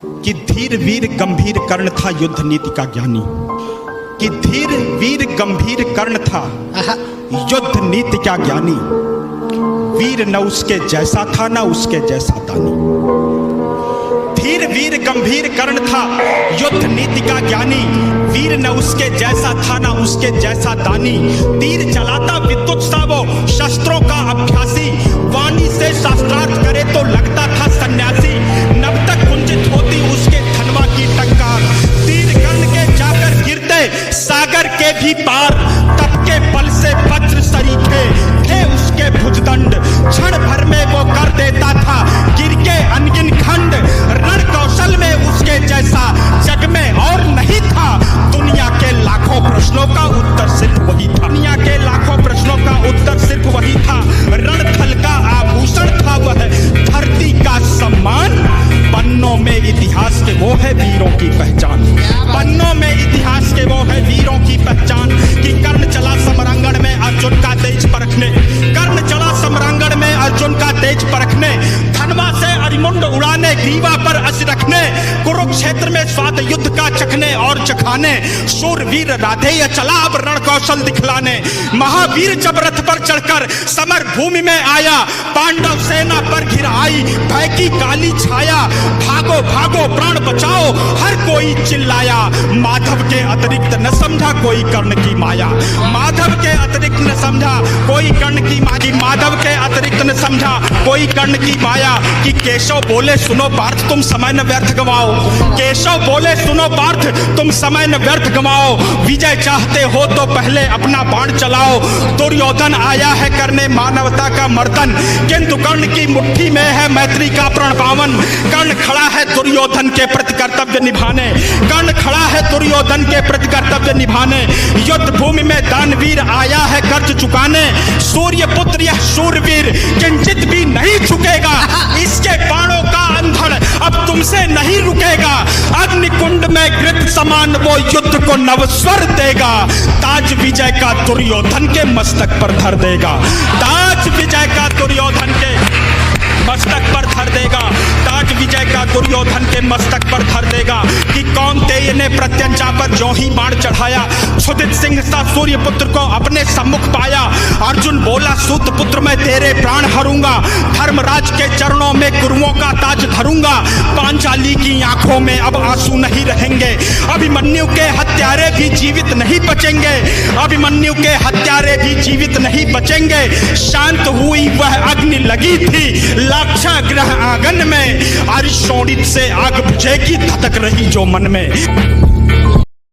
कि धीर वीर गंभीर कर्ण था युद्ध नीति का ज्ञानी। कि धीर वीर गंभीर कर्ण था युद्ध नीति का ज्ञानी। वीर न उसके जैसा था न उसके जैसा दानी। धीर वीर गंभीर कर्ण था युद्ध नीति का ज्ञानी। वीर न उसके जैसा था न उसके जैसा दानी। तीर चलाता विद्युत सा वो शस्त्रों का अभ्यासी। वाणी से शास्त्रार्थ करे तो लगता था सन्यासी। नब तक कुंजित होती उसके धनवा की टंकार। तीर कर्ण के जाकर गिरते सागर के भी पार। तप के बल से वज्र सरीखे थे उसके भुजदंड। क्षण भर में वो कर देता था गिर के अनगिन खंड। रण कौशल में उसके जैसा जग में और नहीं था। दुनिया के लाखों प्रश्नों का उत्तर सिर्फ वही था। दुनिया के लाखों प्रश्नों का उत्तर सिर्फ वही था। रणथल का आभूषण था वह धरती का सम्मान। पन्नों में इतिहास के वो है वीरों की पहचान। पन्नों में इतिहास के वो है वीरों की पहचान। कि कर्ण चला समरांगण में अर्जुन का तेज परखने। कर्ण चला समरांगण में अर्जुन का तेज परखने। धनवा से अरिमुंड उड़ाने ग्रीवा पर अस रखने। कुरुक्षेत्र में स्वाद युद्ध का चखने और चखाने। शूरवीर राधेय चला अब रण कौशल दिखलाने। महावीर जब रथ पर चढ़कर समर भूमि में आया। पांडव सेना पर घिर आई भय की काली छाया। भागो भागो प्राण बचाओ हर कोई चिल्लाया। माधव के अतिरिक्त न समझा कोई कर्ण की माया। माधव के अतिरिक्त न समझा कोई कर्ण की माया। माधव के अतिरिक्त न समझा कोई कर्ण की माया। कि केशव बोले सुनो पार्थ तुम समय न व्यर्थ गवाओ। केशव बोले सुनो पार्थ तुम समय न व्यर्थ गवाओ। विजय चाहते हो तो पहले अपना बाण चलाओ। दुर्योधन आया है करने मानवता का मर्दन। किंतु कर्ण की मुट्ठी में है मैत्री का प्रण पावन। कर्ण खड़ा है दुर्योधन के प्रति कर्तव्य निभाने। कर्ण खड़ा है दुर्योधन के प्रति कर्तव्य निभाने। युद्ध भूमि में दानवीर आया है कर्ज चुकाने। सूर्य पुत्र यह शूरवीर किंचित भी नहीं झुकेगा। इसके बाणों का अंधड़ अब तुमसे नहीं रुकेगा। अग्निकुंड में घृत समान वो युद्ध को नवस्वर देगा। ताज विजय का दुर्योधन के मस्तक पर धर देगा। ताज विजय का दुर्योधन के मस्तक पर धर देगा। ताज विजय का दुर्योधन के मस्तक पर धर देगा। कि कौन्तेय ने प्रत्यंचा पर जो ही बाण चढ़ाया। क्षुधित सिंह सा सूर्य पुत्र को अपने सम्मुख पाया। अर्जुन बोला सूत पुत्र मैं तेरे प्राण हरूंगा। धर्मराज के चरणों में गुरुओं का ताज धरूंगा। पांचाली की आंखों में अब आंसू नहीं रहेंगे। अभिमन्यु के हत्यारे भी जीवित नहीं बचेंगे। अभिमन्यु के हत्यारे भी जीवित नहीं बचेंगे। शांत हुई वह अग्नि लगी थी लाक्षा ग्रह आंगन में। अरिशोणित से आग बुझेगी धधक रही जो मन में।